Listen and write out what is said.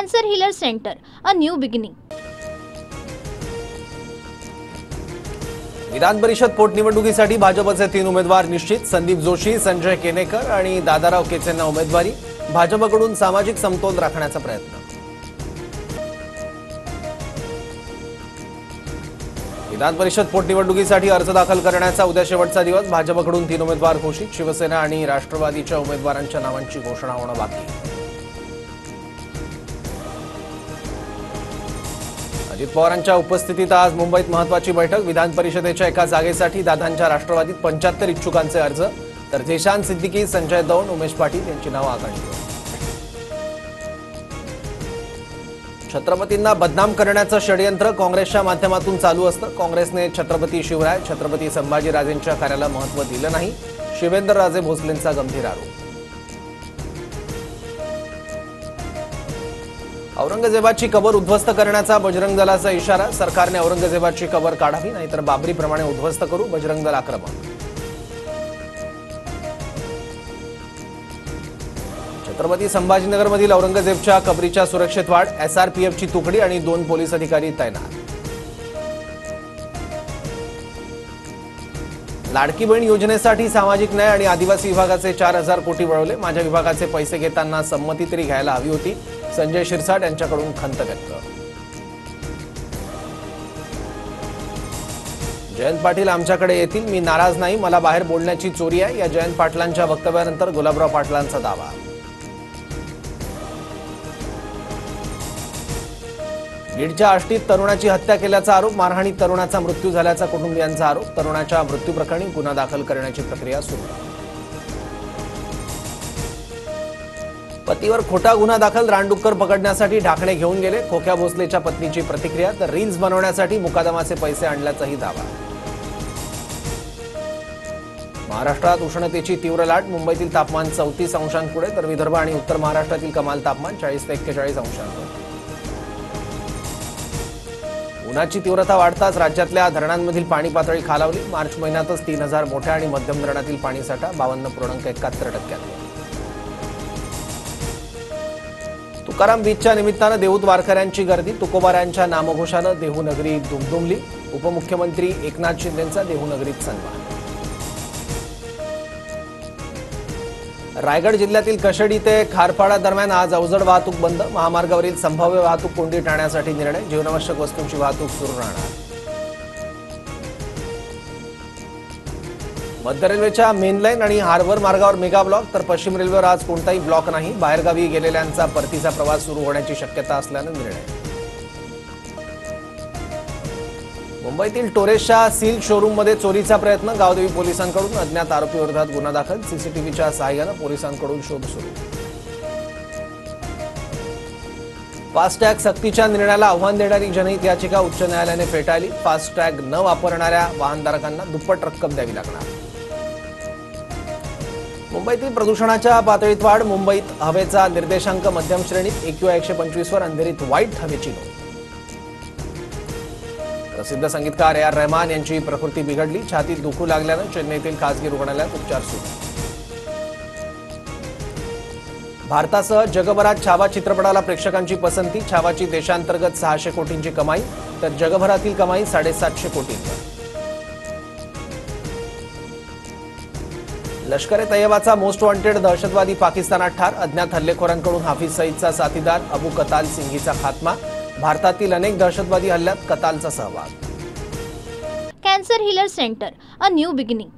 Cancer Healer Center, a new beginning. Vidhan Parishad पोटनिवडणुकीसाठी भाजपचे 3 उमेदवार निश्चित। संदीप जोशी, संजय केनेकर आणि दादाराव केचेंना उमेदवारी। भाजपकडून सामाजिक समतोल राखण्याचा प्रयत्न। विधान परिषद पोटनिवडणुकीसाठी अर्ज दाखल करण्याचा उद्या शेवटचा दिवस। भाजपकडून 3 उमेदवार घोषित। शिवसेना आणि राष्ट्रवादीच्या उमेदवारांच्या नावांची घोषणा होणं बाकी। अजित पवारांच्या उपस्थितीत आज मुंबईत महत्त्वाची बैठक। विधान परिषदेच्या एका जागेसाठी दादांच्या राष्ट्रवादीत 75 इच्छुकांचे अर्ज, तर जेशान सिद्दीकी, संजय दौंड, उमेश पाटील यांची नावं आघाडीवर। छत्रपतींना बदनाम करण्याचं षडयंत्र काँग्रेसच्या माध्यमातून चालू असतं। काँग्रेसने छत्रपती शिवराय, छत्रपती संभाजीराजेंच्या कार्याला महत्त्व दिलं नाही। शिवेंद्रराजे भोसलेंचा गंभीर आरोप। औरंगजेबाची कबर उद्ध्वस्त करण्याचा बजरंग दलाचा इशारा। सरकारने औरंगजेबाची कबर काढावी, नाहीतर बाबरीप्रमाणे उद्ध्वस्त करू, बजरंग दल आक्रमक। छत्रपती संभाजीनगरमधील औरंगजेबच्या कबरीच्या सुरक्षेत वाढ। एसआरपीएफची तुकडी आणि 2 पोलीस अधिकारी तैनात। लाडकी बहीण योजनेसाठी सामाजिक न्याय आणि आदिवासी विभागाचे 4000 कोटी वळवले। माझ्या विभागाचे पैसे घेताना संमती तरी घ्यायला हवी होती। संजय शिरसाट यांच्याकडून खंत व्यक्त। जयंत पाटील आमच्याकडे येतील, मी नाराज नाही, मला बाहेर बोलण्याची चोरी आहे, या जयंत पाटलांच्या वक्तव्यानंतर गुलाबराव पाटलांचा दावा। बीडच्या आष्टीत तरुणाची हत्या केल्याचा आरोप। मारहाणीत तरुणाचा मृत्यू झाल्याचा कुटुंबियांचा आरोप। तरुणाच्या मृत्यूप्रकरणी गुन्हा दाखल करण्याची प्रक्रिया सुरू। पतीवर खोटा गुन्हा दाखल, रानडुक्कर पकडण्यासाठी ढाकणे घेऊन गेले। खोक्या भोसलेच्या पत्नीची प्रतिक्रिया, तर रील्स बनवण्यासाठी मुकादमाचे पैसे आणल्याचाही दावा। महाराष्ट्रात उष्णतेची तीव्र लाट। मुंबईतील तापमान 34 अंशांपुढे, तर विदर्भ आणि उत्तर महाराष्ट्रातील कमाल तापमान 40 ते 41 अंशांवर। उन्हाची तीव्रता वाढताच राज्यातल्या धरणांमधील पाणी पातळी खालावली। मार्च महिन्यातच 3000 मोठ्या आणि मध्यम धरणातील पाणीसाठा 52.71%। तुकाराम बीचच्या निमित्तानं देहूत वारकऱ्यांची गर्दी। तुकोबाऱ्यांच्या नामघोषानं देहू नगरी दुमदुमली। उपमुख्यमंत्री एकनाथ शिंदेंचा देहू नगरीत सन्मान। रायगड जिल्ह्यातील कशेडी ते खारपाडा दरम्यान आज अवजड वाहतूक बंद। महामार्गावरील संभाव्य वाहतूक कोंडी टाळण्यासाठी निर्णय। जीवनावश्यक वस्तूंची वाहतूक सुरू राहणार। मध्य रेल्वेच्या मेन लाईन आणि हार्बर मार्गावर मेगा ब्लॉक, तर पश्चिम रेल्वेवर आज कोणताही ब्लॉक नाही। बाहेरगावी गेलेल्यांचा परतीचा प्रवास सुरू होण्याची शक्यता असल्यानं निर्णय। मुंबईतील टोरेसच्या सील शोरूममध्ये चोरीचा प्रयत्न। गावदेवी पोलिसांकडून अज्ञात आरोपीविरोधात गुन्हा दाखल। सीसीटीव्हीच्या सहाय्यानं पोलिसांकडून शोध सुरू। फास्टॅग सक्तीच्या निर्णयाला आव्हान देणारी जनहित याचिका उच्च न्यायालयाने फेटाळली। फास्टॅग न वापरणाऱ्या वाहनधारकांना दुप्पट रक्कम द्यावी लागणार। मुंबईतील प्रदूषणाच्या पातळीत वाढ। मुंबईत हवेचा निर्देशांक मध्यम श्रेणीत। AQI 125 वर, अंधेरीत वाईट हवेची नोंद। प्रसिद्ध संगीतकार AR रहमान यांची प्रकृती बिघडली। छातीत दुखू लागल्यानं चेन्नईतील खासगी रुग्णालयात उपचार सुरू। भारतासह जगभरात छावा चित्रपटाला प्रेक्षकांची पसंती। छावाची देशांतर्गत 600 कोटींची कमाई, तर जगभरातील कमाई 750 कोटींवर। लष्कर ए तैयबाचा मोस्ट वॉन्टेड दहशतवादी पाकिस्तानात ठार। अज्ञात हल्लेखोरांकडून हाफिज सईदचा साथीदार अबू कताल सिंघीचा खात्मा। भारतातील अनेक दहशतवादी हल्ल्यात कतालचा सहभाग। Cancer Healer Center, a new beginning.